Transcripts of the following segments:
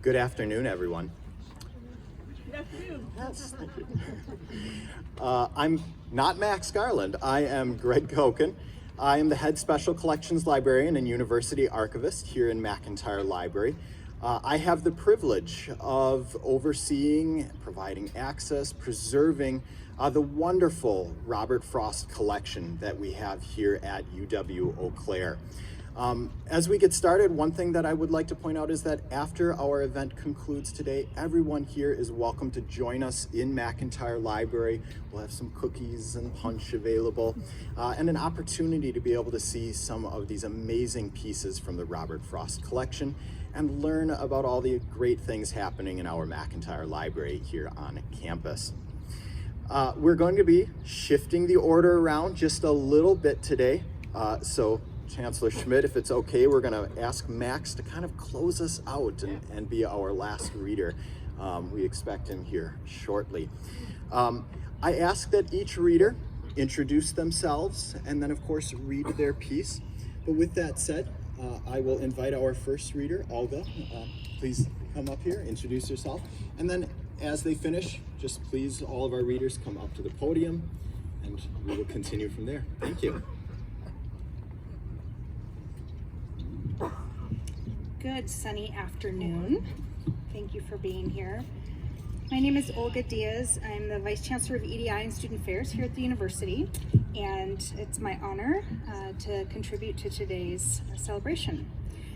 Good afternoon, everyone. Good afternoon. Yes, thank you. I'm not Max Garland. I am Greg Koken. I am the head special collections librarian and university archivist here in McIntyre Library. I have the privilege of overseeing, providing access, preserving the wonderful Robert Frost collection that we have here at UW-Eau Claire. As we get started, one thing that I would like to point out is that after our event concludes today, everyone here is welcome to join us in McIntyre Library. We'll have some cookies and punch available, and an opportunity to be able to see some of these amazing pieces from the Robert Frost collection and learn about all the great things happening in our McIntyre Library here on campus. We're going to be shifting the order around just a little bit today, so Chancellor Schmidt, if it's okay, we're going to ask Max to kind of close us out and be our last reader. We expect him here shortly. I ask that each reader introduce themselves and then, of course, read their piece. But with that said, I will invite our first reader, Olga. Please come up here, introduce yourself. And then as they finish, just please, all of our readers come up to the podium and we will continue from there. Thank you. Good sunny afternoon. Thank you for being here. My name is Olga Diaz. I'm the Vice Chancellor of EDI and Student Affairs here at the university, and it's my honor to contribute to today's celebration.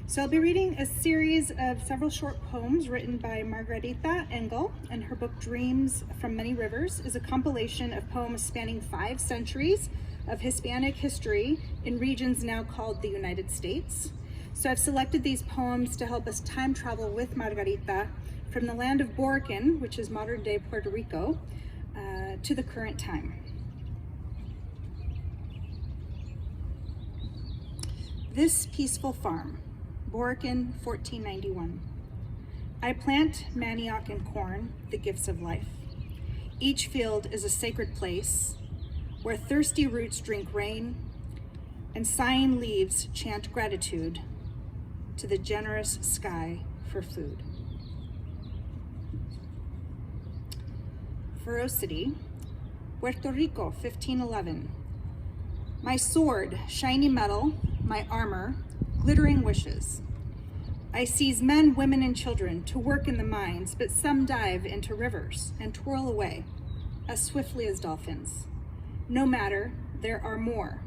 So I'll be reading a series of several short poems written by Margarita Engle, and her book Dreams from Many Rivers is a compilation of poems spanning 5 centuries of Hispanic history in regions now called the United States. So I've selected these poems to help us time travel with Margarita from the land of Boricuen, which is modern day Puerto Rico, to the current time. This peaceful farm, Boricuen, 1491. I plant manioc and corn, the gifts of life. Each field is a sacred place where thirsty roots drink rain and sighing leaves chant gratitude to the generous sky for food. Ferocity, Puerto Rico, 1511. My sword, shiny metal, my armor, glittering wishes. I seize men, women, and children to work in the mines, but some dive into rivers and twirl away as swiftly as dolphins. No matter, there are more.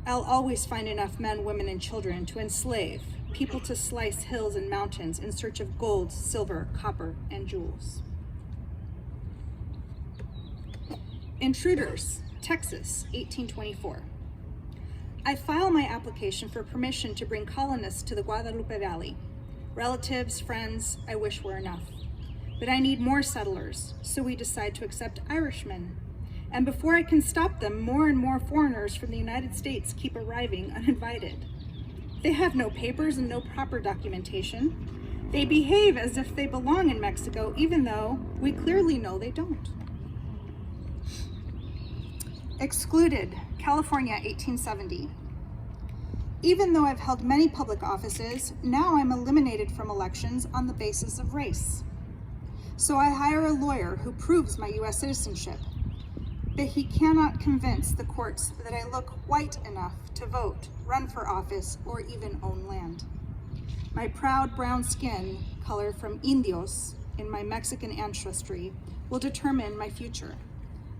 I'll always find enough men, women, and children to enslave, people to slice hills and mountains in search of gold, silver, copper, and jewels. Intruders, Texas, 1824. I file my application for permission to bring colonists to the Guadalupe Valley. Relatives, friends, I wish were enough. But I need more settlers, so we decide to accept Irishmen. And before I can stop them, more and more foreigners from the United States keep arriving uninvited. They have no papers and no proper documentation. They behave as if they belong in Mexico, even though we clearly know they don't. Excluded, California, 1870. Even though I've held many public offices, now I'm eliminated from elections on the basis of race. So I hire a lawyer who proves my US citizenship, but he cannot convince the courts that I look white enough to vote, run for office, or even own land. My proud brown skin, color from Indios in my Mexican ancestry, will determine my future,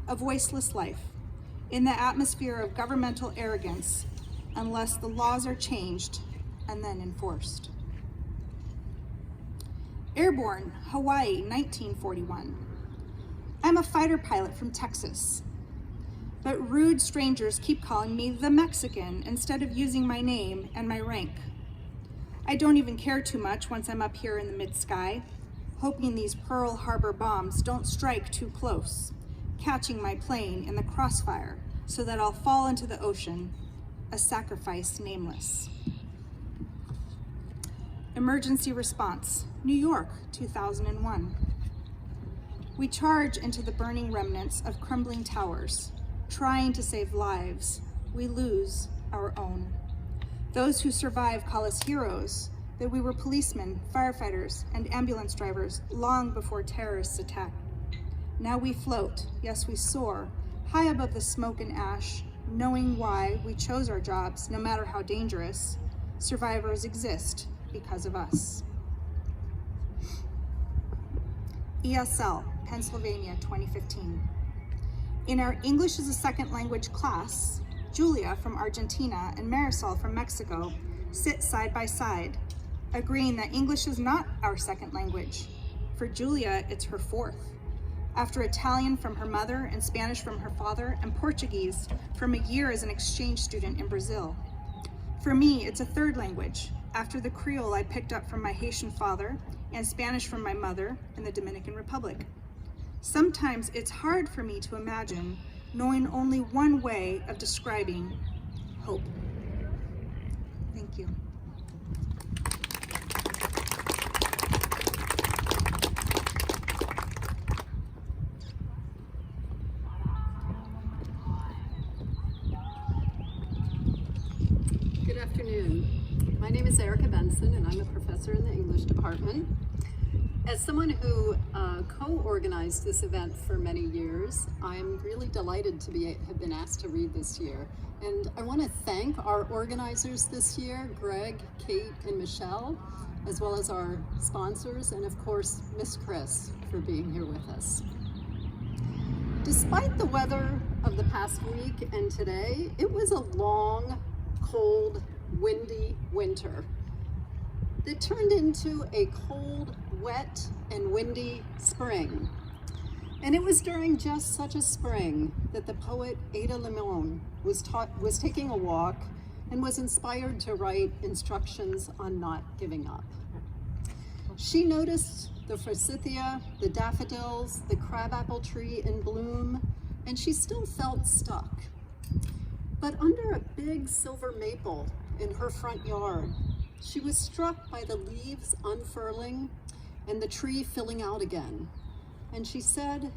a voiceless life, in the atmosphere of governmental arrogance, unless the laws are changed and then enforced. Airborne, Hawaii, 1941. I'm a fighter pilot from Texas, but rude strangers keep calling me the Mexican instead of using my name and my rank. I don't even care too much once I'm up here in the mid-sky, hoping these Pearl Harbor bombs don't strike too close, catching my plane in the crossfire so that I'll fall into the ocean, a sacrifice nameless. Emergency response, New York, 2001. We charge into the burning remnants of crumbling towers, trying to save lives. We lose our own. Those who survive call us heroes, that we were policemen, firefighters, and ambulance drivers long before terrorists attacked. Now we float, yes, we soar, high above the smoke and ash, knowing why we chose our jobs, no matter how dangerous. Survivors exist because of us. ESL, Pennsylvania, 2015. In our English as a Second Language class, Julia from Argentina and Marisol from Mexico sit side by side, agreeing that English is not our second language. For Julia, it's her fourth, after Italian from her mother and Spanish from her father and Portuguese from a year as an exchange student in Brazil. For me, it's a third language, after the Creole I picked up from my Haitian father and Spanish from my mother in the Dominican Republic. Sometimes it's hard for me to imagine knowing only one way of describing hope. Thank you. Good afternoon. My name is Benson, and I'm a professor in the English department. As someone who co-organized this event for many years, I'm really delighted to have been asked to read this year. And I want to thank our organizers this year, Greg, Kate, and Michelle, as well as our sponsors, and of course, Miss Chris for being here with us. Despite the weather of the past week and today, it was a long, cold, windy winter that turned into a cold, wet, and windy spring. And it was during just such a spring that the poet Ada Limón was taking a walk and was inspired to write instructions on not giving up. She noticed the forsythia, the daffodils, the crabapple tree in bloom, and she still felt stuck. But under a big silver maple in her front yard, she was struck by the leaves unfurling and the tree filling out again. And she said,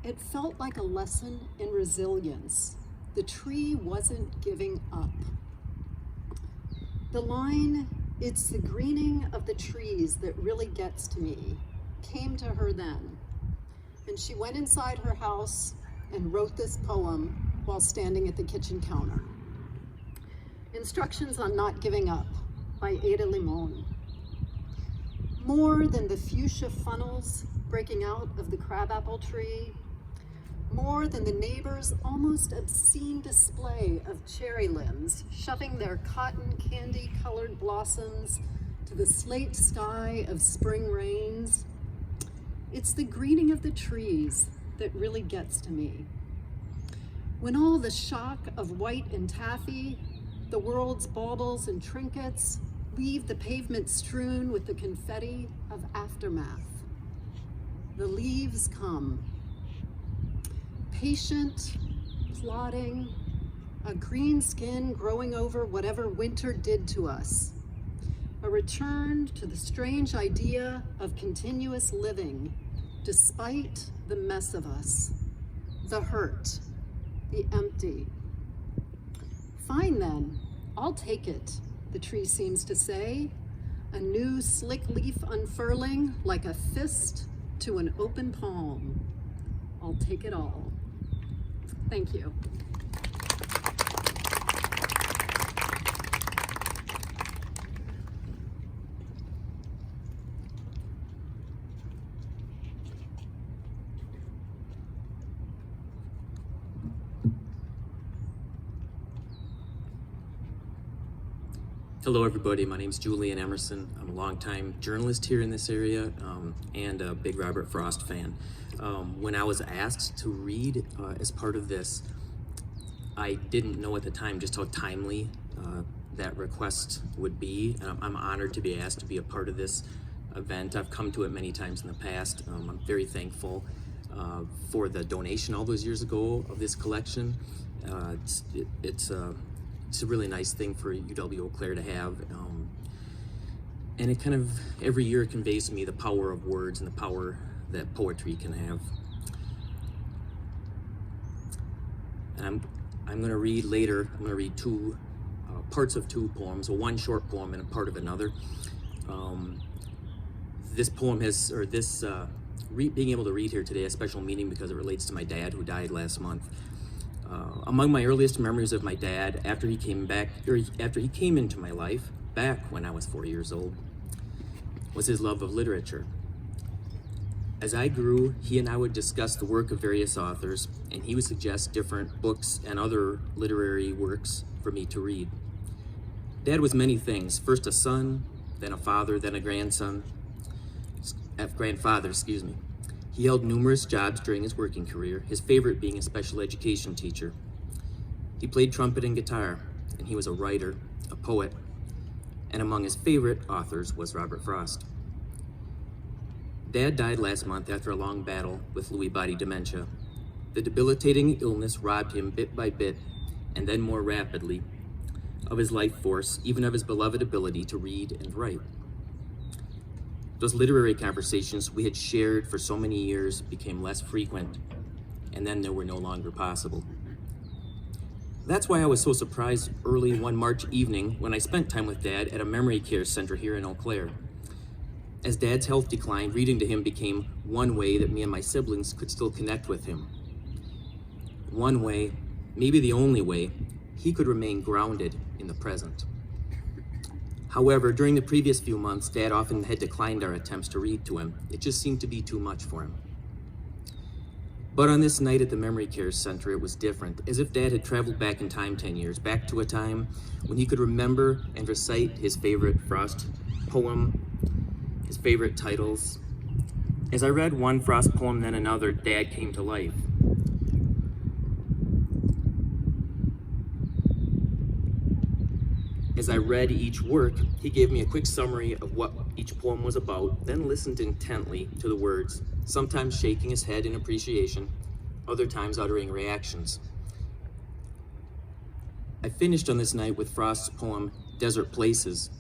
it felt like a lesson in resilience. The tree wasn't giving up. The line, "It's the greening of the trees that really gets to me," came to her then. And she went inside her house and wrote this poem while standing at the kitchen counter. Instructions on Not Giving Up by Ada Limón. More than the fuchsia funnels breaking out of the crabapple tree, more than the neighbors' almost obscene display of cherry limbs shoving their cotton candy-colored blossoms to the slate sky of spring rains, it's the greening of the trees that really gets to me. When all the shock of white and taffy, the world's baubles and trinkets, leave the pavement strewn with the confetti of aftermath, the leaves come. Patient, plodding, a green skin growing over whatever winter did to us. A return to the strange idea of continuous living, despite the mess of us, the hurt, the empty. Fine then, I'll take it, the tree seems to say, a new slick leaf unfurling like a fist to an open palm. I'll take it all. Thank you. Hello everybody, my name is Julian Emerson. I'm a longtime journalist here in this area and a big Robert Frost fan. When I was asked to read as part of this, I didn't know at the time just how timely that request would be. I'm honored to be asked to be a part of this event. I've come to it many times in the past. I'm very thankful for the donation all those years ago of this collection. It's a really nice thing for UW-Eau Claire to have. And it kind of, every year it conveys to me the power of words and the power that poetry can have. And I'm gonna read later, I'm gonna read two parts of two poems, one short poem and a part of another. This poem has, or this being able to read here today, a special meaning because it relates to my dad who died last month. Among my earliest memories of my dad, after he came into my life, back when I was 4 years old, was his love of literature. As I grew, he and I would discuss the work of various authors, and he would suggest different books and other literary works for me to read. Dad was many things, first a son, then a father, then a grandfather, excuse me. He held numerous jobs during his working career, his favorite being a special education teacher. He played trumpet and guitar, and he was a writer, a poet, and among his favorite authors was Robert Frost. Dad died last month after a long battle with Lewy body dementia. The debilitating illness robbed him bit by bit, and then more rapidly, of his life force, even of his beloved ability to read and write. Those literary conversations we had shared for so many years became less frequent, and then they were no longer possible. That's why I was so surprised early one March evening when I spent time with Dad at a memory care center here in Eau Claire. As Dad's health declined, reading to him became one way that me and my siblings could still connect with him. One way, maybe the only way, he could remain grounded in the present. However, during the previous few months, Dad often had declined our attempts to read to him. It just seemed to be too much for him. But on this night at the Memory Care Center, it was different, as if Dad had traveled back in time 10 years, back to a time when he could remember and recite his favorite Frost poem, his favorite titles. As I read one Frost poem, then another, Dad came to life. As I read each work, he gave me a quick summary of what each poem was about, then listened intently to the words, sometimes shaking his head in appreciation, other times uttering reactions. I finished on this night with Frost's poem, Desert Places.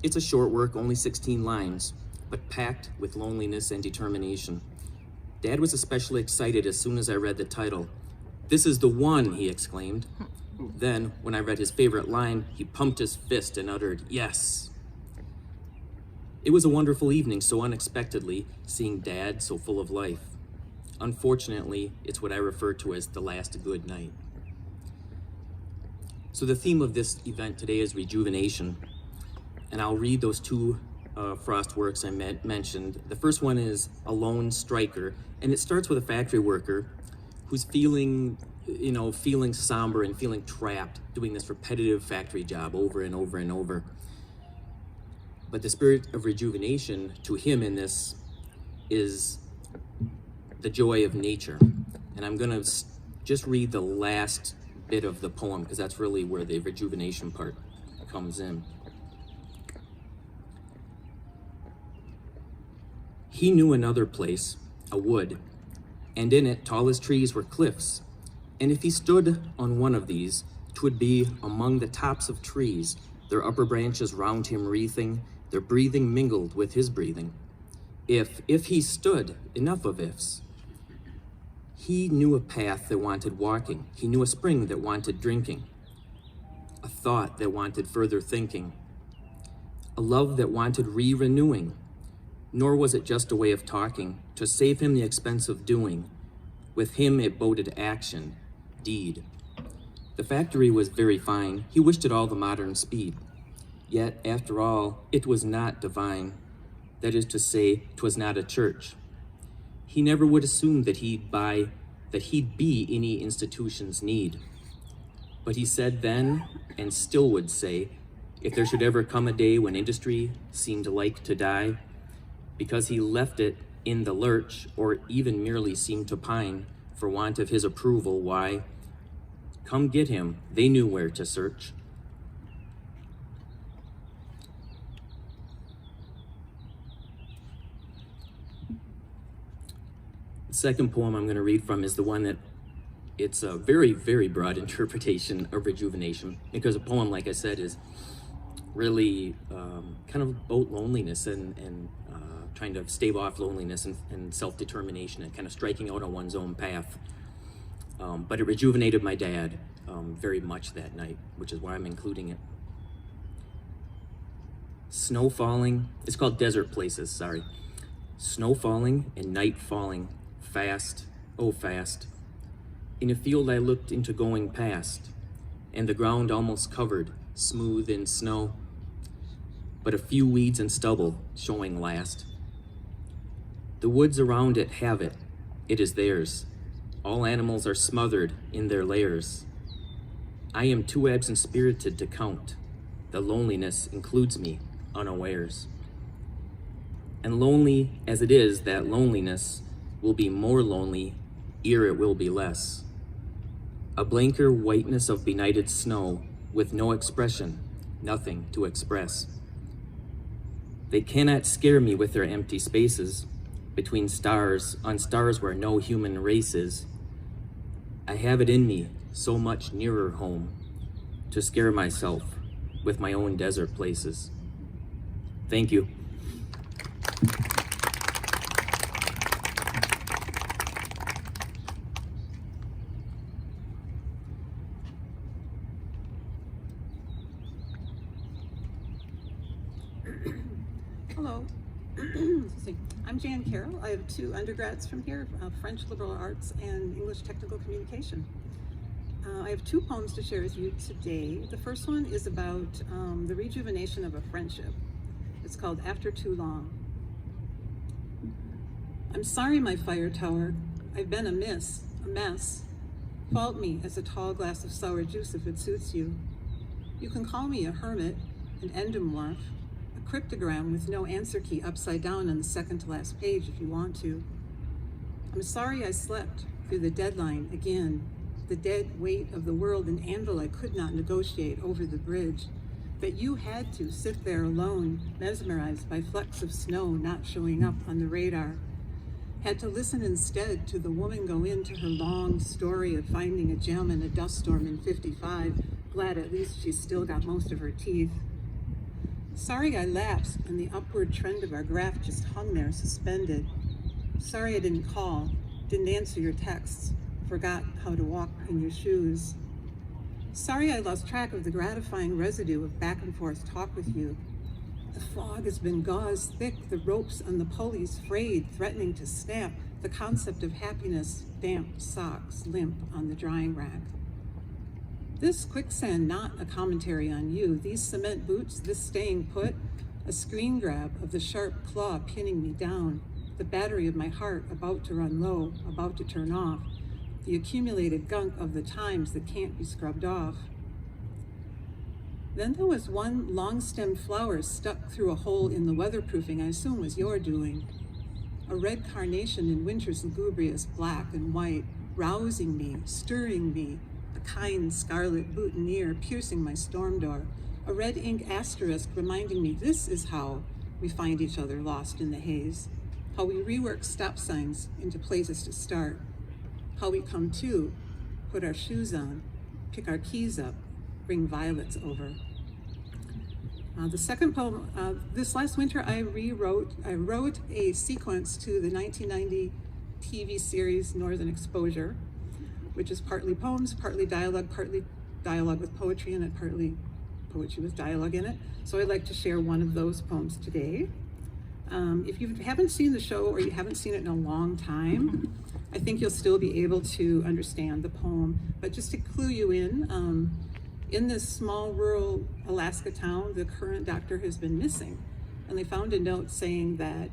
It's a short work, only 16 lines, but packed with loneliness and determination. Dad was especially excited as soon as I read the title. "This is the one," he exclaimed. Then, when I read his favorite line, he pumped his fist and uttered, "Yes." It was a wonderful evening, so unexpectedly, seeing Dad so full of life. Unfortunately, it's what I refer to as the last good night. So the theme of this event today is rejuvenation, and I'll read those two Frost works I mentioned. The first one is A Lone Striker, and it starts with a factory worker who's feeling somber and feeling trapped, doing this repetitive factory job over and over and over. But the spirit of rejuvenation to him in this is the joy of nature. And I'm gonna just read the last bit of the poem because that's really where the rejuvenation part comes in. He knew another place, a wood, and in it tallest trees were cliffs. And if he stood on one of these, 'twould be among the tops of trees, their upper branches round him wreathing, their breathing mingled with his breathing. If he stood, enough of ifs. He knew a path that wanted walking. He knew a spring that wanted drinking. A thought that wanted further thinking. A love that wanted re-renewing. Nor was it just a way of talking, to save him the expense of doing. With him it boded action, deed. The factory was very fine. He wished it all the modern speed. Yet, after all, it was not divine. That is to say, 'twas not a church. He never would assume that he'd be any institution's need. But he said then, and still would say, if there should ever come a day when industry seemed like to die, because he left it in the lurch, or even merely seemed to pine for want of his approval, why, come get him, they knew where to search. The second poem I'm going to read from is the one that it's a very, very broad interpretation of rejuvenation, because a poem, like I said, is really kind of about loneliness and trying to stave off loneliness and self-determination and kind of striking out on one's own path. But it rejuvenated my dad very much that night, which is why I'm including it. Snow falling, it's called Desert Places, sorry. Snow falling and night falling, fast, oh fast. In a field I looked into going past, and the ground almost covered, smooth in snow, but a few weeds and stubble showing last. The woods around it have it, it is theirs. All animals are smothered in their lairs. I am too absent-spirited to count. The loneliness includes me unawares. And lonely as it is, that loneliness will be more lonely ere it will be less. A blanker whiteness of benighted snow with no expression, nothing to express. They cannot scare me with their empty spaces between stars, on stars where no human race is. I have it in me, so much nearer home, to scare myself with my own desert places. Thank you. Hello. Excuse me. I'm Jan Carroll. I have 2 undergrads from here, French Liberal Arts and English Technical Communication. I have 2 poems to share with you today. The first one is about the rejuvenation of a friendship. It's called After Too Long. I'm sorry, my fire tower. I've been a mess. Fault me as a tall glass of sour juice if it suits you. You can call me a hermit, an endomorph, a cryptogram with no answer key upside down on the second to last page if you want to. I'm sorry I slept through the deadline again, the dead weight of the world, an anvil I could not negotiate over the bridge, that you had to sit there alone, mesmerized by flecks of snow not showing up on the radar. Had to listen instead to the woman go into her long story of finding a gem in a dust storm in 55, glad at least she still got most of her teeth. Sorry I lapsed and the upward trend of our graph just hung there suspended. Sorry I didn't call, didn't answer your texts, forgot how to walk in your shoes. Sorry I lost track of the gratifying residue of back and forth talk with you. The fog has been gauze thick, the ropes on the pulleys frayed, threatening to snap, the concept of happiness, damp socks limp on the drying rack. This quicksand not a commentary on you, these cement boots, this staying put, a screen grab of the sharp claw pinning me down, the battery of my heart about to run low, about to turn off, the accumulated gunk of the times that can't be scrubbed off. Then there was one long-stemmed flower stuck through a hole in the weatherproofing I assume was your doing. A red carnation in winter's lugubrious black and white, rousing me, stirring me, a kind scarlet boutonniere piercing my storm door, a red ink asterisk reminding me this is how we find each other lost in the haze, how we rework stop signs into places to start, how we come to, put our shoes on, pick our keys up, bring violets over. The second poem, this last winter I wrote a sequence to the 1990 TV series Northern Exposure, which is partly poems, partly dialogue with poetry in it, partly poetry with dialogue in it. So I'd like to share one of those poems today. If you haven't seen the show or you haven't seen it in a long time, I think you'll still be able to understand the poem. But just to clue you in this small rural Alaska town, the current doctor has been missing. And they found a note saying that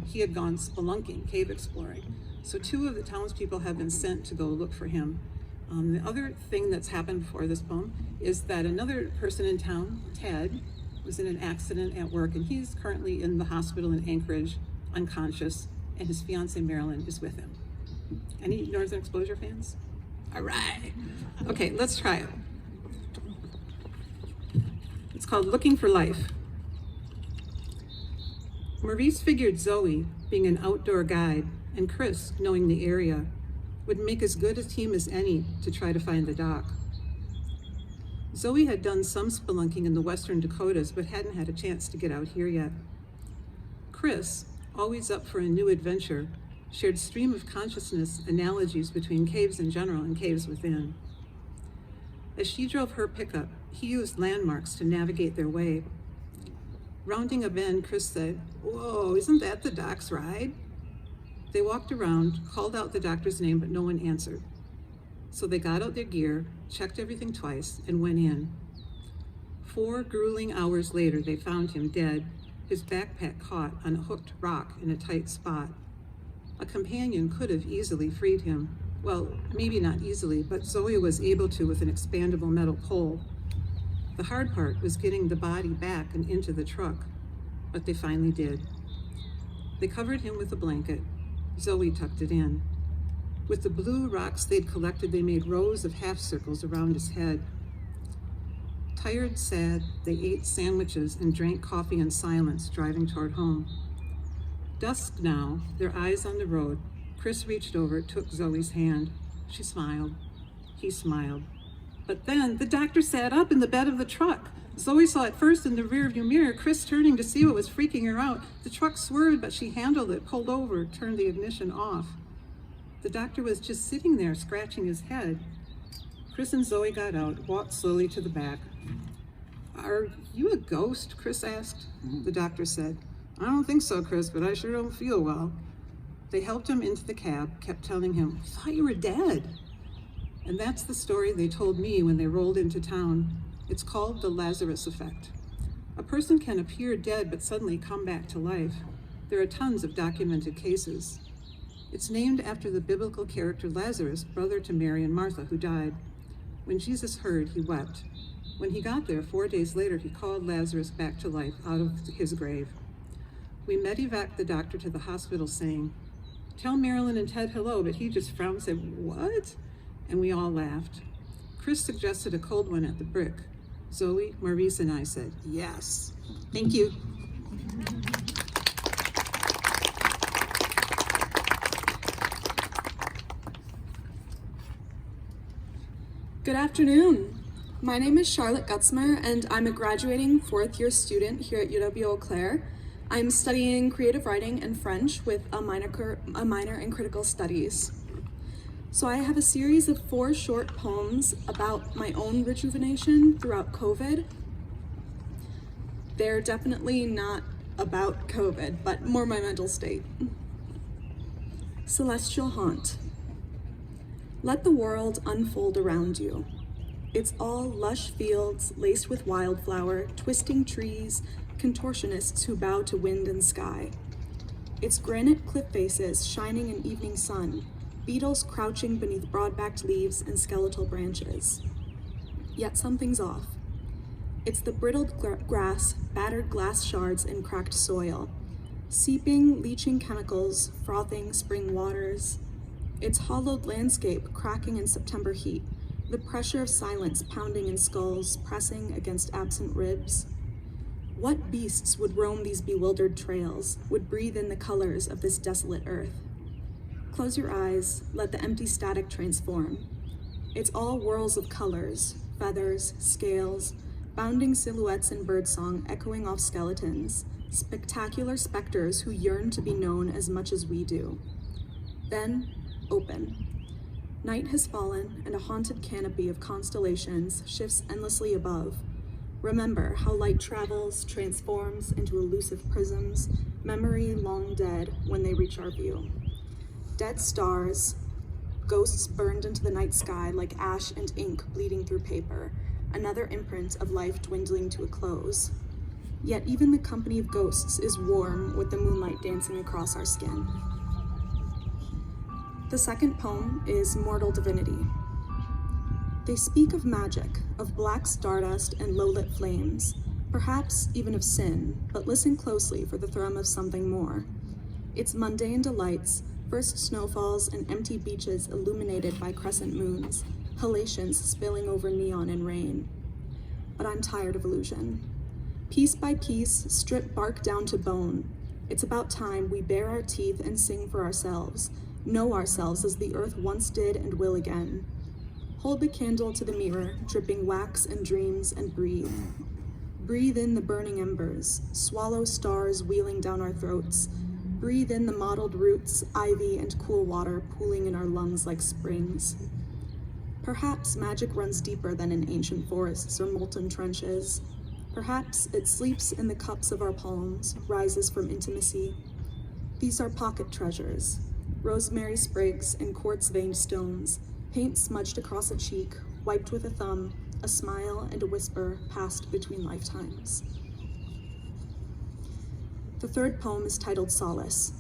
he had gone spelunking, cave exploring. So 2 of the townspeople have been sent to go look for him. The other thing that's happened for this poem is that another person in town, Ted, was in an accident at work, and he's currently in the hospital in Anchorage, unconscious, and his fiancée Marilyn is with him. Any Northern Exposure fans? All right. Okay, let's try it. It's called Looking for Life. Maurice figured Zoe, being an outdoor guide, and Chris, knowing the area, would make as good a team as any to try to find the dock. Zoe had done some spelunking in the western Dakotas, but hadn't had a chance to get out here yet. Chris, always up for a new adventure, shared stream of consciousness analogies between caves in general and caves within. As she drove her pickup, he used landmarks to navigate their way. Rounding a bend, Chris said, "Whoa, isn't that the doc's ride?" They walked around, called out the doctor's name, but no one answered. So they got out their gear, checked everything twice, and went in. 4 grueling hours later, they found him dead, his backpack caught on a hooked rock in a tight spot. A companion could have easily freed him. Well, maybe not easily, but Zoe was able to with an expandable metal pole. The hard part was getting the body back and into the truck, but they finally did. They covered him with a blanket. Zoe tucked it in. With the blue rocks they'd collected, they made rows of half circles around his head. Tired, sad, they ate sandwiches and drank coffee in silence, driving toward home. Dusk now, their eyes on the road, Chris reached over, took Zoe's hand. She smiled. He smiled. But then the doctor sat up in the bed of the truck. Zoe saw it first in the rearview mirror, Chris turning to see what was freaking her out. The truck swerved, but she handled it, pulled over, turned the ignition off. The doctor was just sitting there, scratching his head. Chris and Zoe got out, walked slowly to the back. "Are you a ghost?" Chris asked. The doctor said, "I don't think so, Chris, but I sure don't feel well." They helped him into the cab, kept telling him, "I thought you were dead." And that's the story they told me when they rolled into town. It's called the Lazarus Effect. A person can appear dead but suddenly come back to life. There are tons of documented cases. It's named after the biblical character Lazarus, brother to Mary and Martha, who died. When Jesus heard, he wept. When he got there, 4 days later, he called Lazarus back to life out of his grave. We medevaced the doctor to the hospital saying, "Tell Marilyn and Ted hello," but he just frowned and said, "What?" And we all laughed. Chris suggested a cold one at the Brick. Zoe, Maurice, and I said, "Yes." Thank you. Good afternoon. My name is Charlotte Gutzmer, and I'm a graduating 4th-year student here at UW-Eau Claire. I'm studying creative writing and French with a minor in critical studies. So I have a series of 4 short poems about my own rejuvenation throughout COVID. They're definitely not about COVID, but more my mental state. Celestial Haunt. Let the world unfold around you. It's all lush fields laced with wildflower, twisting trees, contortionists who bow to wind and sky. It's granite cliff faces shining in evening sun, beetles crouching beneath broad-backed leaves and skeletal branches. Yet something's off. It's the brittled grass, battered glass shards and cracked soil, seeping, leaching chemicals, frothing spring waters. It's hollowed landscape cracking in September heat, the pressure of silence pounding in skulls, pressing against absent ribs. What beasts would roam these bewildered trails, would breathe in the colors of this desolate earth? Close your eyes, let the empty static transform. It's all whirls of colors, feathers, scales, bounding silhouettes in birdsong echoing off skeletons, spectacular specters who yearn to be known as much as we do. Then, open. Night has fallen, and a haunted canopy of constellations shifts endlessly above. Remember how light travels, transforms into elusive prisms, memory long dead when they reach our view. Dead stars, ghosts burned into the night sky like ash and ink bleeding through paper, another imprint of life dwindling to a close. Yet even the company of ghosts is warm with the moonlight dancing across our skin. The second poem is Mortal Divinity. They speak of magic, of black stardust and low-lit flames, perhaps even of sin, but listen closely for the thrum of something more. It's mundane delights, first snowfalls and empty beaches illuminated by crescent moons, halations spilling over neon and rain. But I'm tired of illusion. Piece by piece, strip bark down to bone. It's about time we bare our teeth and sing for ourselves, know ourselves as the earth once did and will again. Hold the candle to the mirror, dripping wax and dreams, and breathe. Breathe in the burning embers, swallow stars wheeling down our throats. Breathe in the mottled roots, ivy, and cool water pooling in our lungs like springs. Perhaps magic runs deeper than in ancient forests or molten trenches. Perhaps it sleeps in the cups of our palms, rises from intimacy. These are pocket treasures, rosemary sprigs and quartz-veined stones, paint smudged across a cheek, wiped with a thumb, a smile and a whisper passed between lifetimes. The third poem is titled Solace.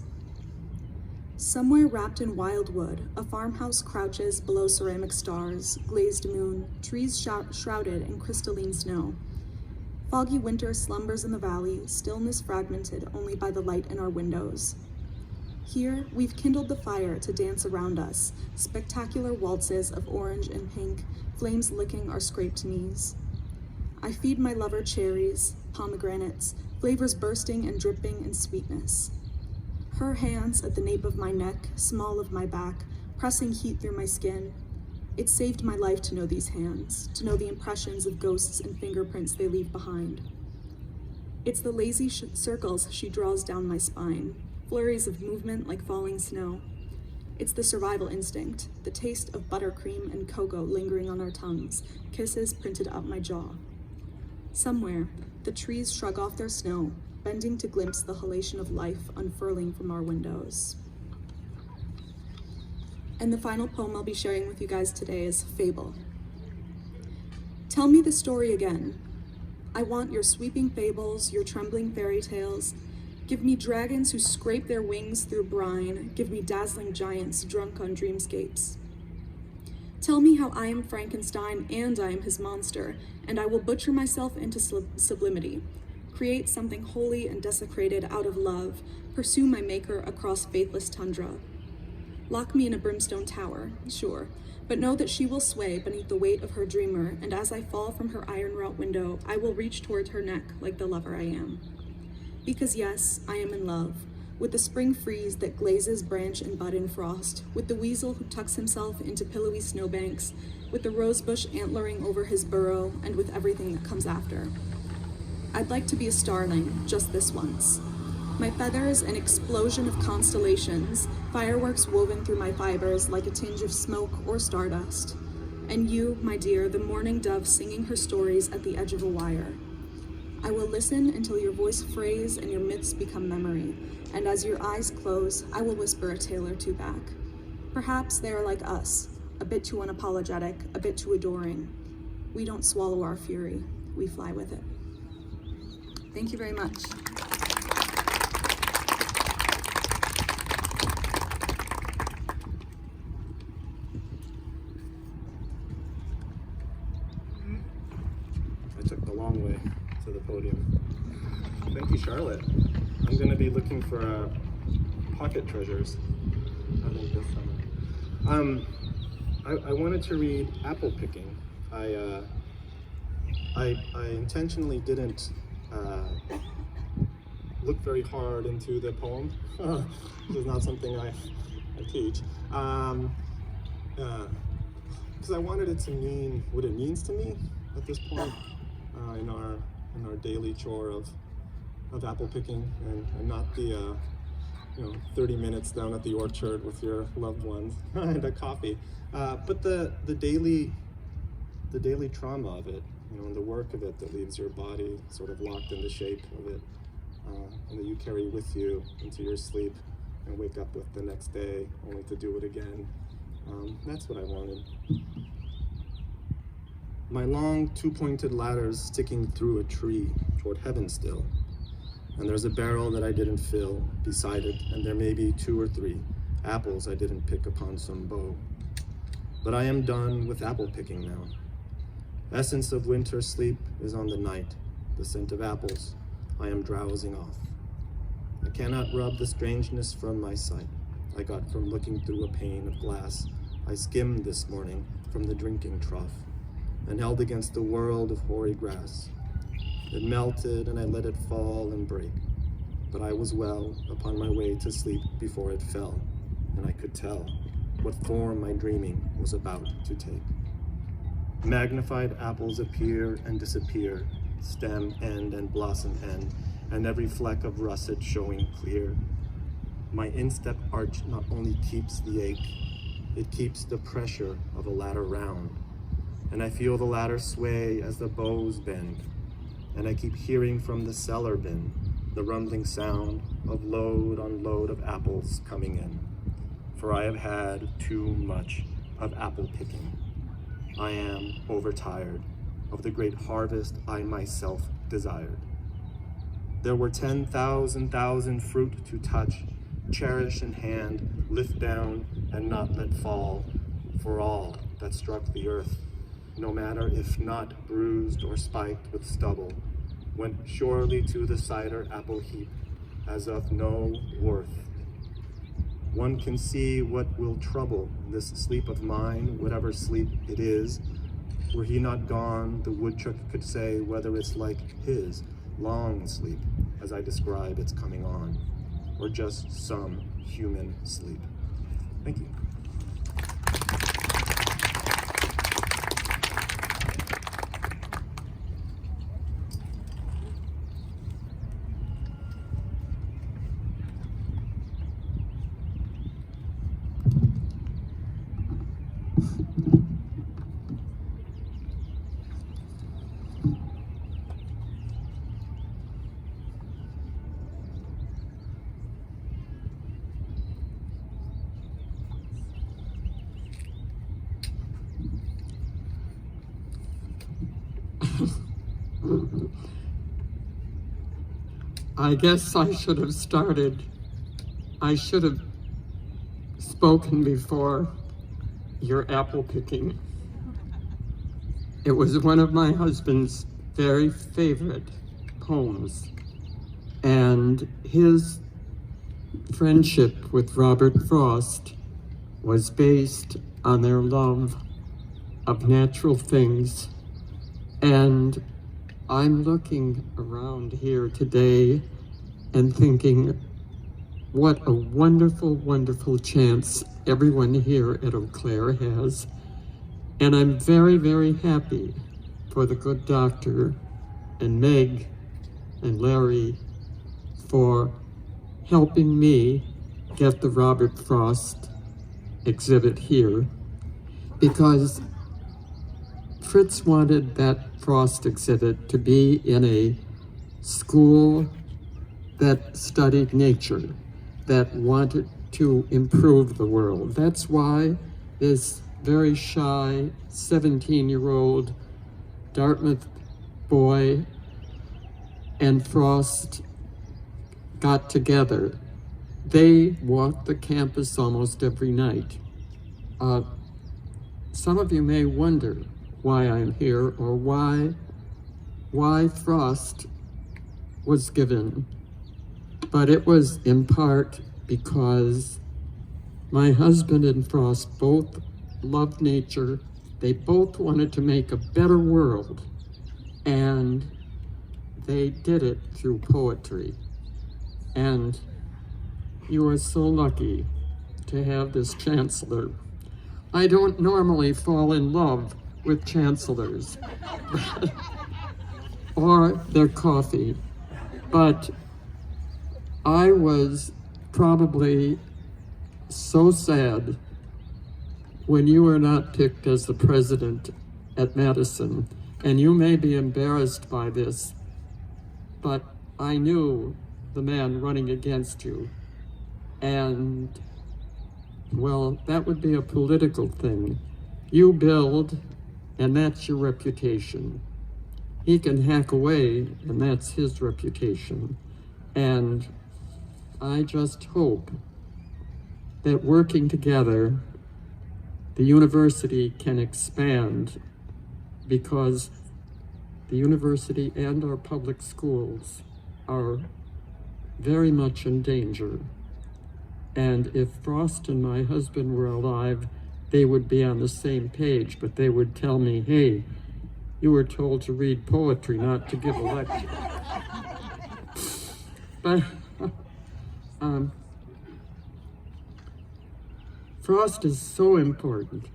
Somewhere wrapped in wild wood, a farmhouse crouches below ceramic stars, glazed moon, trees shrouded in crystalline snow. Foggy winter slumbers in the valley, stillness fragmented only by the light in our windows. Here, we've kindled the fire to dance around us, spectacular waltzes of orange and pink, flames licking our scraped knees. I feed my lover cherries, pomegranates, flavors bursting and dripping in sweetness. Her hands at the nape of my neck, small of my back, pressing heat through my skin. It saved my life to know these hands, to know the impressions of ghosts and fingerprints they leave behind. It's the lazy circles she draws down my spine, flurries of movement like falling snow. It's the survival instinct, the taste of buttercream and cocoa lingering on our tongues, kisses printed up my jaw. Somewhere, the trees shrug off their snow, bending to glimpse the halation of life unfurling from our windows. And the final poem I'll be sharing with you guys today is Fable. Tell me the story again. I want your sweeping fables, your trembling fairy tales. Give me dragons who scrape their wings through brine. Give me dazzling giants drunk on dreamscapes. Tell me how I am Frankenstein and I am his monster, and I will butcher myself into sublimity. Create something holy and desecrated out of love. Pursue my maker across faithless tundra. Lock me in a brimstone tower, sure, but know that she will sway beneath the weight of her dreamer, and as I fall from her iron-wrought window, I will reach toward her neck like the lover I am. Because yes, I am in love, with the spring freeze that glazes branch and bud in frost, with the weasel who tucks himself into pillowy snowbanks, with the rosebush antlering over his burrow, and with everything that comes after. I'd like to be a starling, just this once. My feathers, an explosion of constellations, fireworks woven through my fibers like a tinge of smoke or stardust. And you, my dear, the mourning dove singing her stories at the edge of a wire. I will listen until your voice frays and your myths become memory, and as your eyes close, I will whisper a tale or two back. Perhaps they are like us, a bit too unapologetic, a bit too adoring. We don't swallow our fury, we fly with it. Thank you very much. I took the long way to the podium. Thank you, Charlotte. I'm going to be looking for pocket treasures, I think, this summer. I wanted to read Apple Picking. I intentionally didn't look very hard into the poem. This is not something I teach. Because I wanted it to mean what it means to me at this point in our daily chore of apple picking, and not the 30 minutes down at the orchard with your loved ones and a coffee, but the daily trauma of it, and the work of it that leaves your body sort of locked in the shape of it, and that you carry with you into your sleep and wake up with the next day only to do it again. That's what I wanted. My long two-pointed ladder's sticking through a tree toward heaven still, and there's a barrel that I didn't fill beside it, and there may be 2 or 3 apples I didn't pick upon some bough. But I am done with apple picking now. Essence of winter sleep is on the night, the scent of apples I am drowsing off. I cannot rub the strangeness from my sight I got from looking through a pane of glass I skimmed this morning from the drinking trough and held against the world of hoary grass. It melted and I let it fall and break, but I was well upon my way to sleep before it fell, and I could tell what form my dreaming was about to take. Magnified apples appear and disappear, stem end and blossom end, and every fleck of russet showing clear. My instep arch not only keeps the ache, it keeps the pressure of a ladder round, and I feel the ladder sway as the bows bend, and I keep hearing from the cellar bin the rumbling sound of load on load of apples coming in, for I have had too much of apple picking. I am overtired of the great harvest I myself desired. There were 10,000 fruit to touch, cherish in hand, lift down, and not let fall, for all that struck the earth, no matter if not bruised or spiked with stubble, went surely to the cider apple heap as of no worth. One can see what will trouble this sleep of mine, whatever sleep it is. Were he not gone, the woodchuck could say whether it's like his long sleep, as I describe its coming on, or just some human sleep. Thank you. I guess I should have started. I should have spoken before your apple picking. It was one of my husband's very favorite poems, and his friendship with Robert Frost was based on their love of natural things. And I'm looking around here today and thinking, what a wonderful, wonderful chance everyone here at Eau Claire has. And I'm very, very happy for the good doctor and Meg and Larry for helping me get the Robert Frost exhibit here, because Fritz wanted that Frost exhibit to be in a school that studied nature, that wanted to improve the world. That's why this very shy 17-year-old Dartmouth boy and Frost got together. They walked the campus almost every night. Some of you may wonder why I'm here, or why Frost was given. But it was in part because my husband and Frost both loved nature. They both wanted to make a better world, and they did it through poetry. And you are so lucky to have this Chancellor. I don't normally fall in love with chancellors or their coffee, but I was probably so sad when you were not picked as the president at Madison. And you may be embarrassed by this, but I knew the man running against you. And, well, that would be a political thing. You build, and that's your reputation. He can hack away, and that's his reputation. And I just hope that working together, the university can expand, because the university and our public schools are very much in danger. And if Frost and my husband were alive, they would be on the same page, but they would tell me, hey, you were told to read poetry, not to give a lecture. But Frost is so important.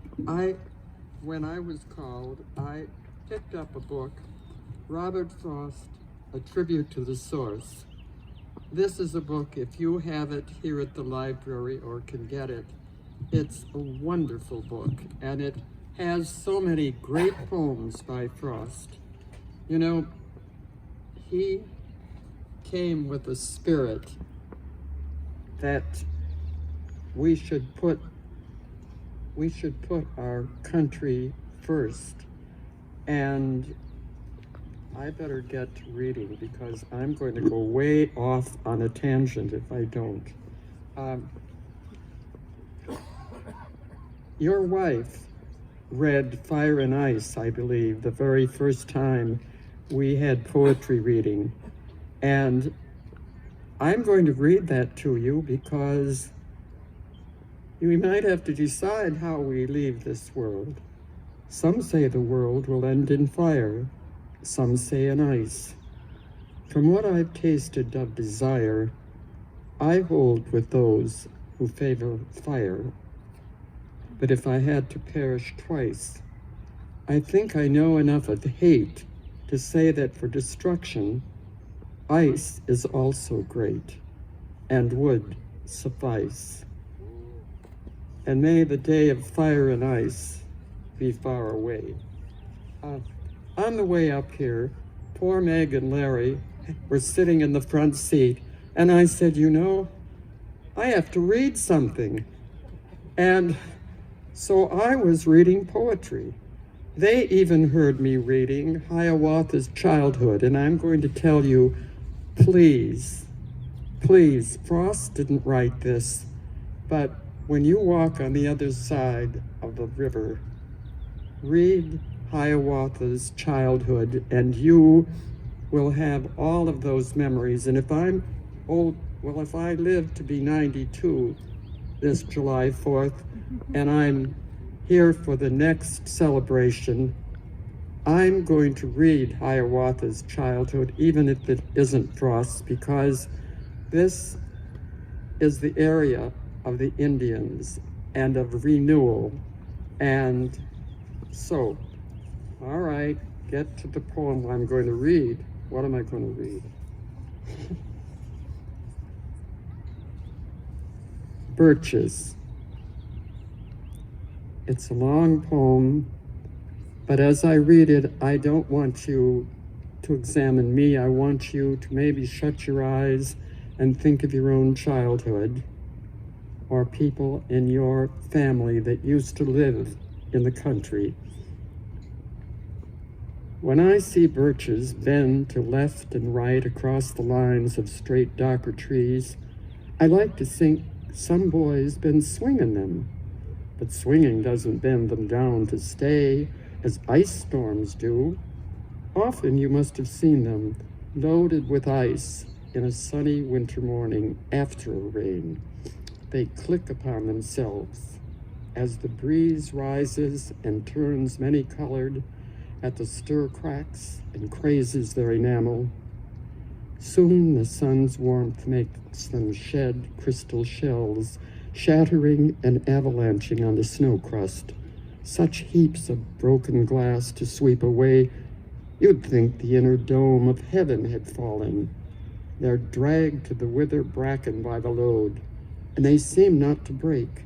When I was called, I picked up a book, Robert Frost, A Tribute to the Source. This is a book, if you have it here at the library or can get it, it's a wonderful book, and it has so many great poems by Frost. You know, he came with a spirit that we should put our country first. And I better get to reading because I'm going to go way off on a tangent if I don't. Your wife read Fire and Ice, I believe, the very first time we had poetry reading. And I'm going to read that to you because we might have to decide how we leave this world. Some say the world will end in fire, some say in ice. From what I've tasted of desire, I hold with those who favor fire. But if I had to perish twice, I think I know enough of hate to say that for destruction, ice is also great and would suffice. And may the day of fire and ice be far away. On the way up here, poor Meg and Larry were sitting in the front seat, and I said, you know, I have to read something. And so I was reading poetry. They even heard me reading Hiawatha's Childhood, and I'm going to tell you, please, Frost didn't write this, but when you walk on the other side of the river, read Hiawatha's Childhood, and you will have all of those memories. And if I'm old, well, if I live to be 92 this July 4th, and I'm here for the next celebration, I'm going to read Hiawatha's Childhood, even if it isn't Frost, because this is the area of the Indians and of renewal. And so, all right, get to the poem I'm going to read. What am I going to read? Birches. It's a long poem, but as I read it, I don't want you to examine me. I want you to maybe shut your eyes and think of your own childhood or people in your family that used to live in the country. When I see birches bend to left and right across the lines of straight docker trees, I like to think some boy's been swinging them. But swinging doesn't bend them down to stay, as ice storms do. Often you must have seen them loaded with ice in a sunny winter morning after a rain. They click upon themselves as the breeze rises and turns many-colored at the stir cracks and crazes their enamel. Soon the sun's warmth makes them shed crystal shells, shattering and avalanching on the snow crust. Such heaps of broken glass to sweep away, you'd think the inner dome of heaven had fallen. They're dragged to the withered bracken by the load, and they seem not to break,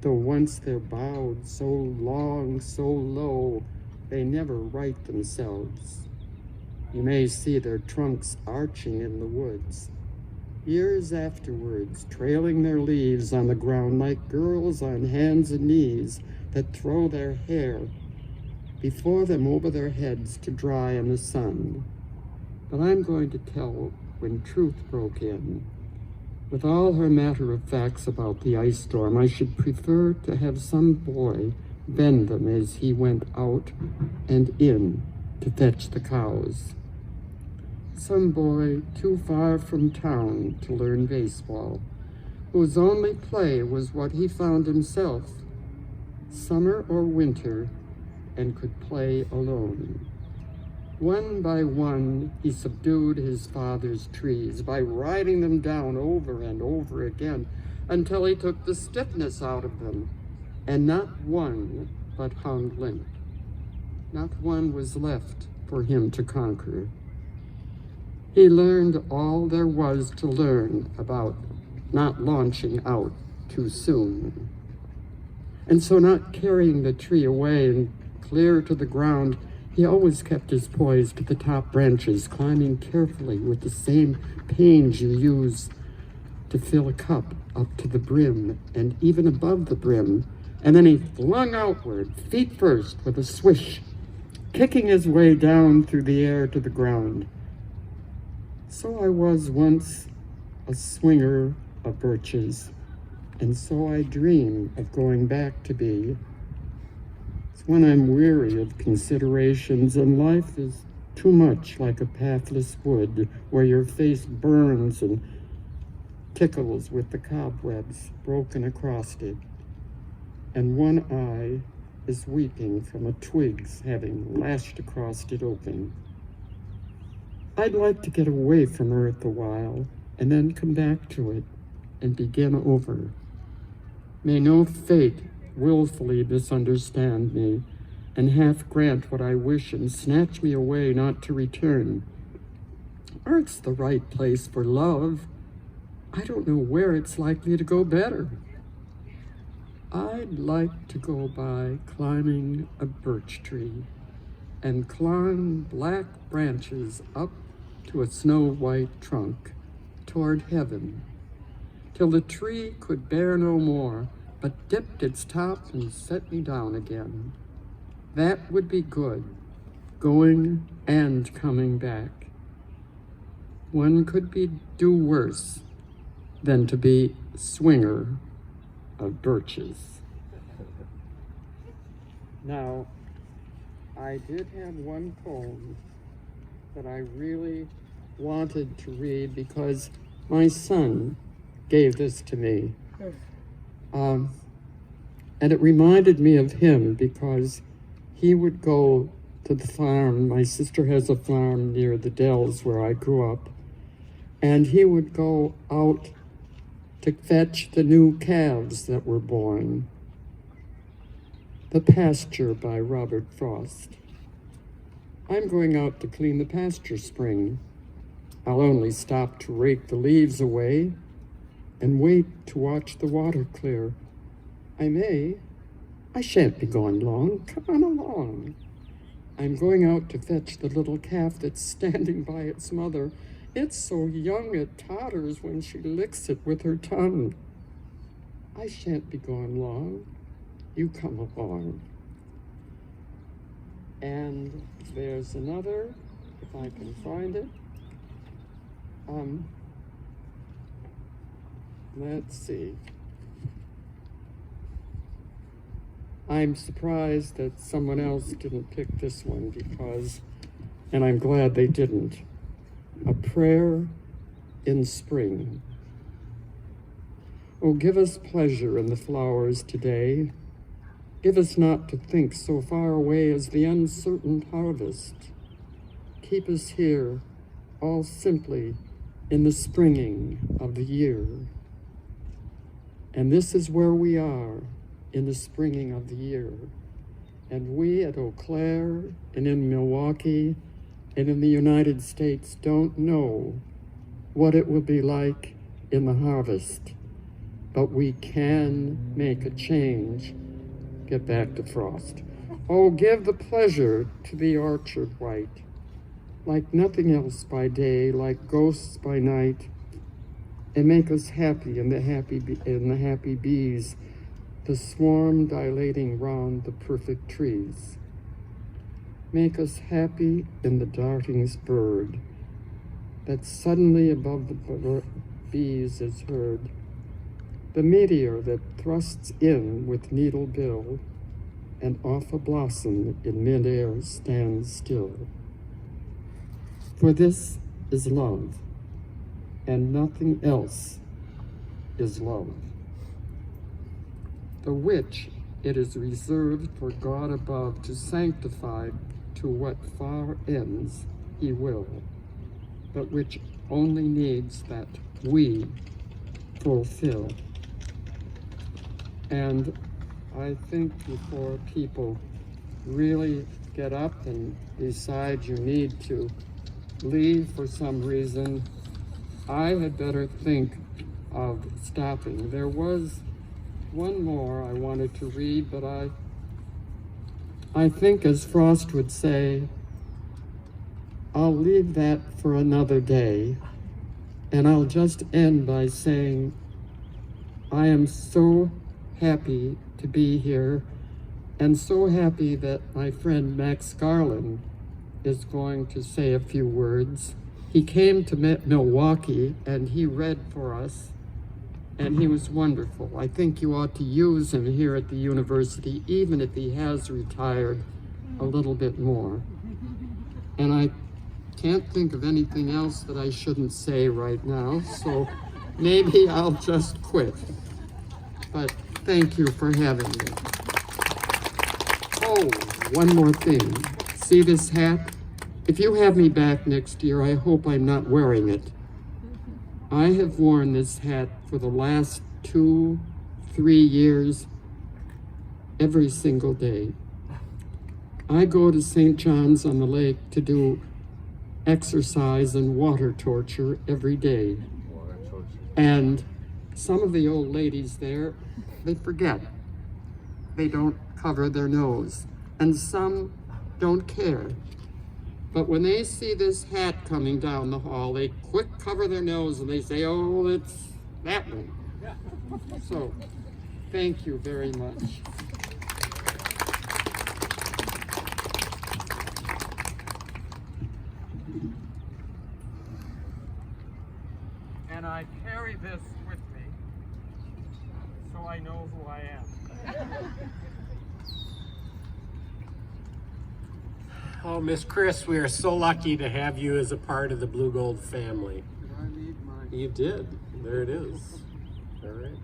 though once they're bowed so long, so low, they never right themselves. You may see their trunks arching in the woods, years afterwards, trailing their leaves on the ground like girls on hands and knees that throw their hair before them over their heads to dry in the sun. But I'm going to tell when truth broke in. With all her matter of facts about the ice storm, I should prefer to have some boy bend them as he went out and in to fetch the cows. Some boy too far from town to learn baseball, whose only play was what he found himself, summer or winter, and could play alone. One by one, he subdued his father's trees by riding them down over and over again until he took the stiffness out of them, and not one but hung limp. Not one was left for him to conquer. He learned all there was to learn about not launching out too soon. And so not carrying the tree away and clear to the ground, He always kept his poise to the top branches, climbing carefully with the same pains you use to fill a cup up to the brim and even above the brim. And then he flung outward, feet first, with a swish, kicking his way down through the air to the ground. So I was once a swinger of birches, and so I dream of going back to be. It's when I'm weary of considerations and life is too much like a pathless wood where your face burns and tickles with the cobwebs broken across it, and one eye is weeping from a twig's having lashed across it open. I'd like to get away from earth a while and then come back to it and begin over. May no fate willfully misunderstand me and half grant what I wish and snatch me away not to return. Earth's the right place for love. I don't know where it's likely to go better. I'd like to go by climbing a birch tree and climb black branches up to a snow-white trunk toward heaven, till the tree could bear no more, but dipped its top and set me down again. That would be good, going and coming back. One could do worse than to be swinger of birches. Now, I did have one poem that I really wanted to read because my son gave this to me. And it reminded me of him because he would go to the farm. My sister has a farm near the Dells where I grew up. And he would go out to fetch the new calves that were born. The Pasture by Robert Frost. I'm going out to clean the pasture spring. I'll only stop to rake the leaves away and wait to watch the water clear. I shan't be gone long. Come on along. I'm going out to fetch the little calf that's standing by its mother. It's so young it totters when she licks it with her tongue. I shan't be gone long. You come along. And there's another, if I can find it. Let's see. I'm surprised that someone else didn't pick this one because, and I'm glad they didn't. A Prayer in Spring. Oh, give us pleasure in the flowers today. Give us not to think so far away as the uncertain harvest. Keep us here, all simply in the springing of the year. And this is where we are, in the springing of the year. And we at Eau Claire and in Milwaukee and in the United States don't know what it will be like in the harvest, but we can make a change. Get back to Frost. Oh, give the pleasure to the orchard white, like nothing else by day, like ghosts by night, and make us happy in the happy bees, the swarm dilating round the perfect trees. Make us happy in the darting bird that suddenly above the bees is heard, the meteor that thrusts in with needle bill and off a blossom in midair stands still. For this is love, and nothing else is love. The which it is reserved for God above to sanctify to what far ends he will, but which only needs that we fulfill. And I think before people really get up and decide you need to leave for some reason, I had better think of stopping. There was one more I wanted to read, but I think, as Frost would say, I'll leave that for another day, and I'll just end by saying I am so happy to be here, and so happy that my friend Max Garland is going to say a few words. He came to Milwaukee and he read for us, and he was wonderful. I think you ought to use him here at the university, even if he has retired a little bit more. And I can't think of anything else that I shouldn't say right now, so maybe I'll just quit. But thank you for having me. Oh, one more thing. See this hat? If you have me back next year, I hope I'm not wearing it. I have worn this hat for the last 2-3 years, every single day. I go to St. John's on the Lake to do exercise and water torture every day. And some of the old ladies there, they forget. They don't cover their nose. And some don't care. But when they see this hat coming down the hall, they quick cover their nose and they say, oh, it's that one. So, thank you very much. And I carry this with me, so I know who I am. Oh, Miss Chris, we are so lucky to have you as a part of the Blue Gold family. I need mine. You did. There it is. All right.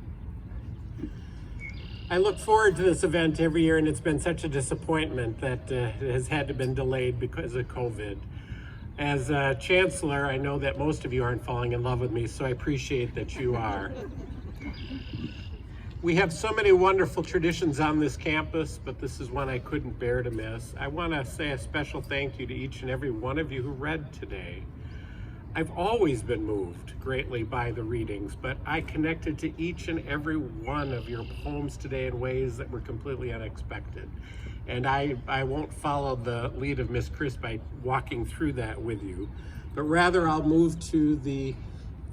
I look forward to this event every year, and it's been such a disappointment that it has had to been delayed because of COVID. As Chancellor, I know that most of you aren't falling in love with me, so I appreciate that you are. We have so many wonderful traditions on this campus, but this is one I couldn't bear to miss. I want to say a special thank you to each and every one of you who read today. I've always been moved greatly by the readings, but I connected to each and every one of your poems today in ways that were completely unexpected. And I won't follow the lead of Miss Chris by walking through that with you, but rather I'll move to the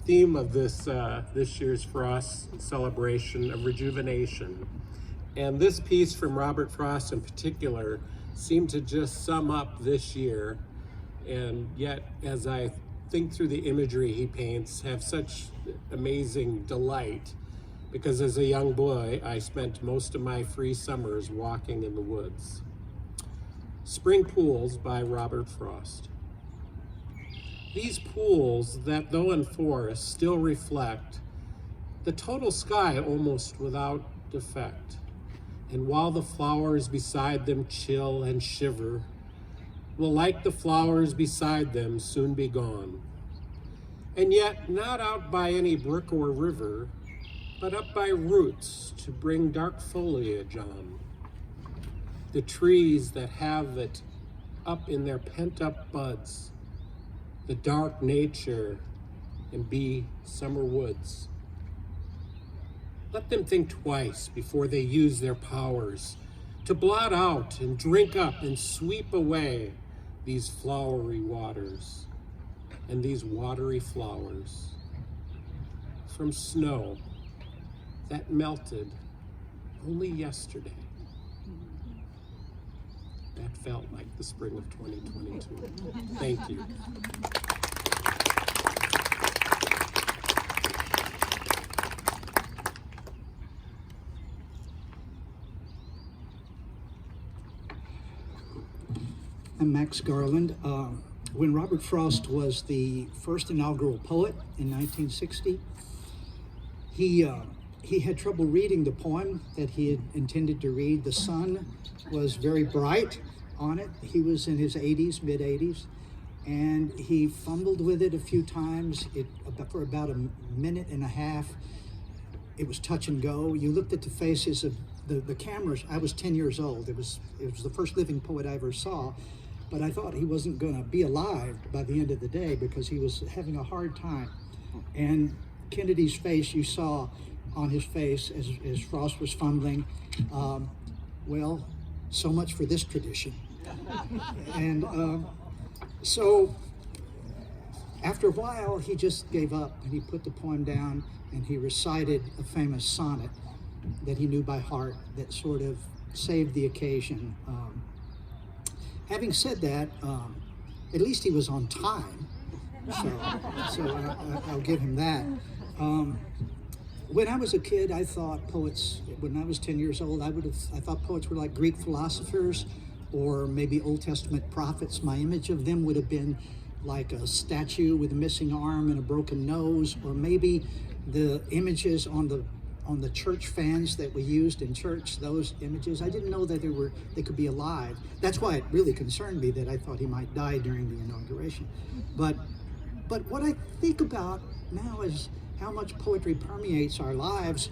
theme of this year's Frost celebration of rejuvenation. And this piece from Robert Frost in particular seemed to just sum up this year, and yet as I think through the imagery he paints, have such amazing delight, because as a young boy I spent most of my free summers walking in the woods. Spring Pools by Robert Frost. These pools that, though in forest, still reflect the total sky almost without defect. And while the flowers beside them chill and shiver, will, like the flowers beside them, soon be gone. And yet not out by any brook or river, but up by roots to bring dark foliage on. The trees that have it up in their pent-up buds, the dark nature and be summer woods. Let them think twice before they use their powers to blot out and drink up and sweep away these flowery waters and these watery flowers from snow that melted only yesterday. That felt like the spring of 2022. Thank you. I'm Max Garland. When Robert Frost was the first inaugural poet in 1960, he had trouble reading the poem that he had intended to read. The sun was very bright on it. He was in his 80s, mid-80s, and he fumbled with it a few times. For about a minute and a half, it was touch and go. You looked at the faces of the cameras. I was 10 years old. It was the first living poet I ever saw, but I thought he wasn't going to be alive by the end of the day because he was having a hard time. And Kennedy's face, you saw on his face as Frost was fumbling, well, So much for this tradition. And so after a while, he just gave up and he put the poem down and he recited a famous sonnet that he knew by heart that sort of saved the occasion. Having said that, at least he was on time, so I'll give him that. When I was a kid, I thought poets, when I was 10 years old, I thought poets were like Greek philosophers or maybe Old Testament prophets. My image of them would have been like a statue with a missing arm and a broken nose, or maybe the images on the church fans that we used in church, those images. I didn't know that they could be alive. That's why it really concerned me that I thought he might die during the inauguration. But what I think about now is how much poetry permeates our lives,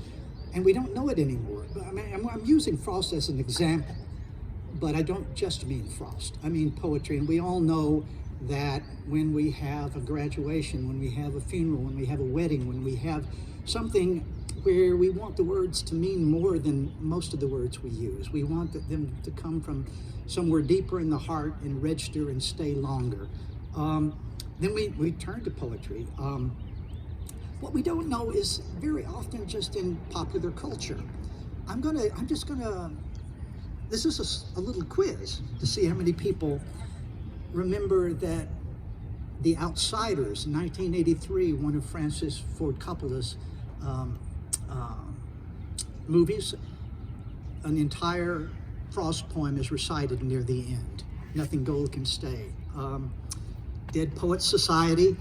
and we don't know it anymore. I mean, I'm using Frost as an example, but I don't just mean Frost. I mean poetry, and we all know that when we have a graduation, when we have a funeral, when we have a wedding, when we have something where we want the words to mean more than most of the words we use. We want them to come from somewhere deeper in the heart and register and stay longer. Then we turn to poetry. What we don't know is very often just in popular culture. This is a little quiz to see how many people remember that The Outsiders, 1983, one of Francis Ford Coppola's movies, an entire Frost poem is recited near the end. Nothing gold can stay. Dead Poets Society,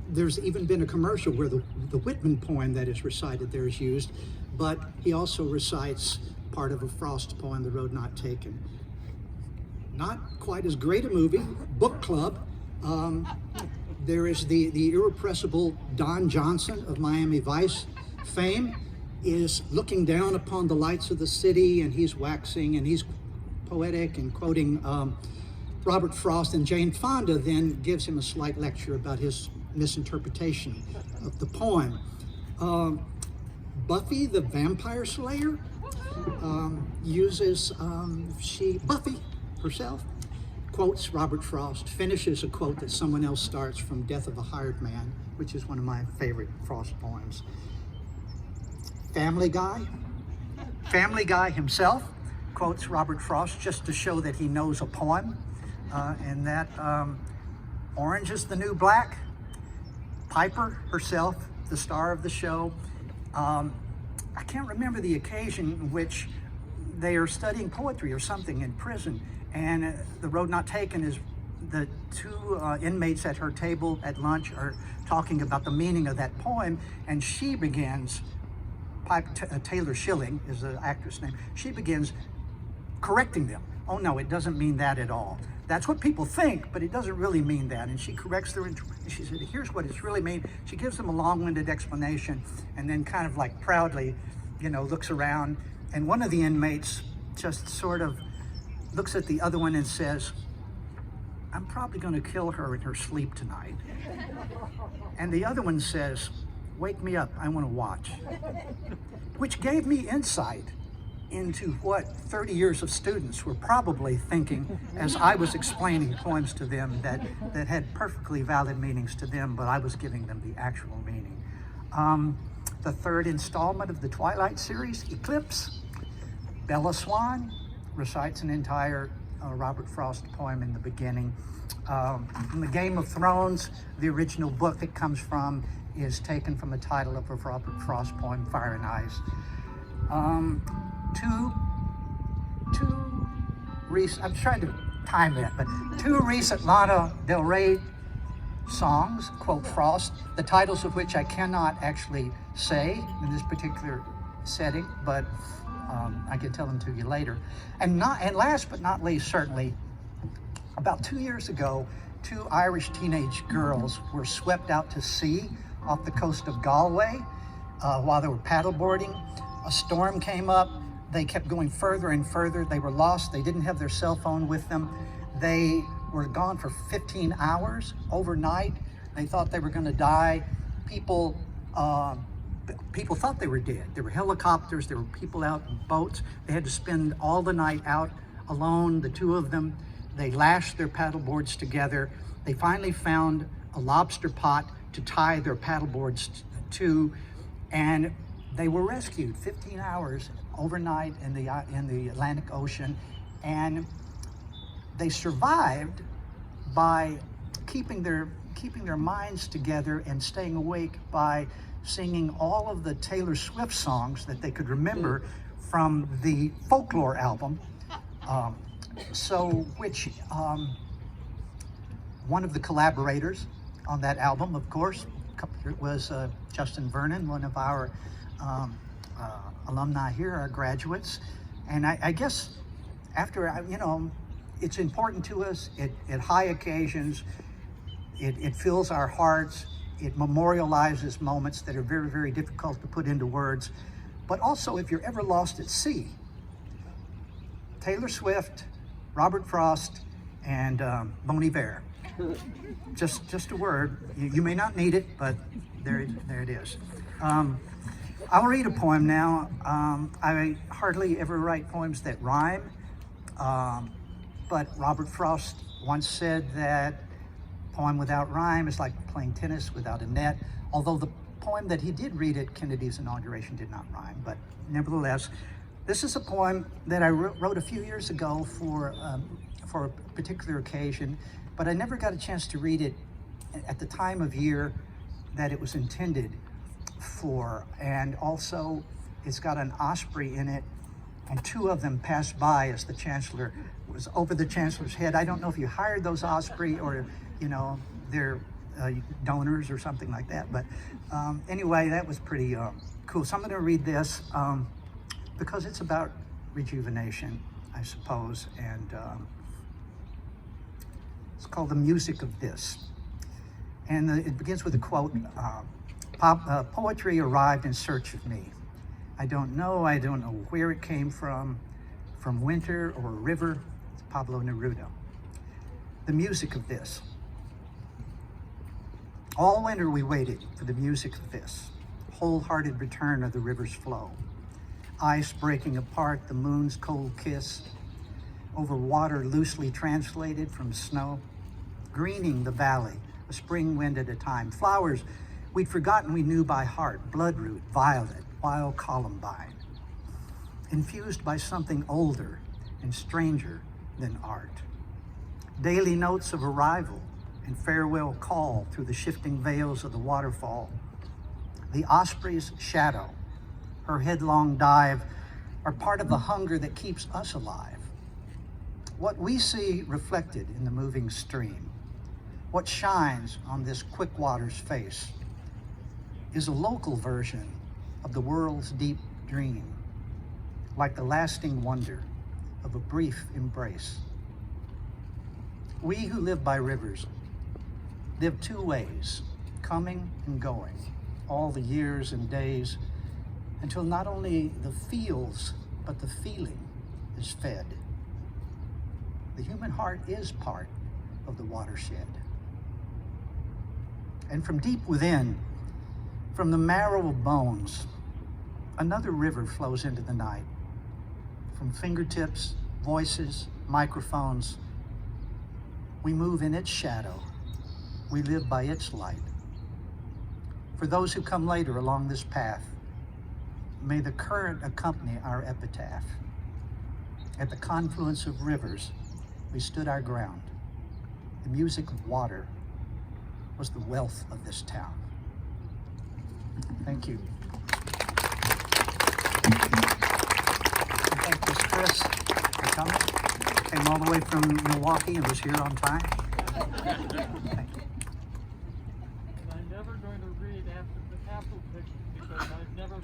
there's even been a commercial where the Whitman poem that is recited there is used, but he also recites part of a Frost poem, The Road Not Taken. Not quite as great a movie, Book Club. There is the irrepressible Don Johnson of Miami Vice fame is looking down upon the lights of the city, and he's waxing and he's poetic and quoting Robert Frost, and Jane Fonda then gives him a slight lecture about his misinterpretation of the poem. Buffy the Vampire Slayer uses, Buffy herself quotes Robert Frost, finishes a quote that someone else starts from Death of a Hired Man, which is one of my favorite Frost poems. Family Guy himself quotes Robert Frost just to show that he knows a poem, and that Orange is the New Black. Piper herself, the star of the show. I can't remember the occasion in which they are studying poetry or something in prison, and The Road Not Taken is the two inmates at her table at lunch are talking about the meaning of that poem, and she begins, Taylor Schilling is the actress name, she begins correcting them. Oh no, it doesn't mean that at all. That's what people think, but it doesn't really mean that. And she corrects their, she said, here's what it's really mean. She gives them a long-winded explanation and then kind of like proudly, looks around. And one of the inmates just sort of looks at the other one and says, I'm probably going to kill her in her sleep tonight. And the other one says, wake me up, I want to watch. Which gave me insight into what 30 years of students were probably thinking as I was explaining poems to them that had perfectly valid meanings to them, but I was giving them the actual meaning. The third installment of the Twilight series, Eclipse, Bella Swan recites an entire Robert Frost poem in the beginning. In the Game of Thrones, the original book it comes from is taken from the title of a Robert Frost poem, Fire and Ice. I'm trying to time that, but two recent Lana Del Rey songs quote Frost, the titles of which I cannot actually say in this particular setting, but I can tell them to you later. And last but not least, certainly, about 2 years ago, two Irish teenage girls were swept out to sea off the coast of Galway while they were paddleboarding. A storm came up. They kept going further and further. They were lost. They didn't have their cell phone with them. They were gone for 15 hours overnight. They thought they were going to die. People thought they were dead. There were helicopters. There were people out in boats. They had to spend all the night out alone, the two of them. They lashed their paddle boards together. They finally found a lobster pot to tie their paddle boards to, and they were rescued 15 hours overnight in the Atlantic Ocean, and they survived by keeping their minds together and staying awake by singing all of the Taylor Swift songs that they could remember from the Folklore album. One of the collaborators on that album, of course, was Justin Vernon, one of our alumni here, our graduates. And I guess after, it's important to us at high occasions. It fills our hearts. It memorializes moments that are very, very difficult to put into words. But also, if you're ever lost at sea, Taylor Swift, Robert Frost, and Bon Iver. Just a word. You may not need it, but there it is. I'll read a poem now. I hardly ever write poems that rhyme, but Robert Frost once said that a poem without rhyme is like playing tennis without a net, although the poem that he did read at Kennedy's inauguration did not rhyme, but nevertheless, this is a poem that I wrote a few years ago for a particular occasion, but I never got a chance to read it at the time of year that it was intended for. And also, it's got an osprey in it, and two of them passed by as the Chancellor was over the Chancellor's head. I don't know if you hired those osprey or, they're donors or something like that. But anyway, that was pretty cool. So I'm going to read this because it's about rejuvenation, I suppose. And it's called The Music of This. And it begins with a quote, poetry arrived in search of me. I don't know where it came from winter or a river. It's Pablo Neruda. The music of this. All winter we waited for the music of this, wholehearted return of the river's flow. Ice breaking apart, the moon's cold kiss, over water loosely translated from snow, greening the valley, a spring wind at a time. Flowers we'd forgotten we knew by heart, bloodroot, violet, wild columbine, infused by something older and stranger than art. Daily notes of arrival and farewell call through the shifting veils of the waterfall. The osprey's shadow, her headlong dive, are part of the hunger that keeps us alive. What we see reflected in the moving stream, what shines on this quick water's face, is a local version of the world's deep dream, like the lasting wonder of a brief embrace. We who live by rivers live two ways, coming and going, all the years and days, until not only the feels, but the feeling is fed. The human heart is part of the watershed. And from deep within, from the marrow of bones, another river flows into the night. From fingertips, voices, microphones, we move in its shadow. We live by its light. For those who come later along this path, may the current accompany our epitaph. At the confluence of rivers, we stood our ground. The music of water was the wealth of this town. Thank you. Thank you, Chris, for coming. Came all the way from Milwaukee and was here on time. Thank you. I'm never going to read after the apple picture because I've never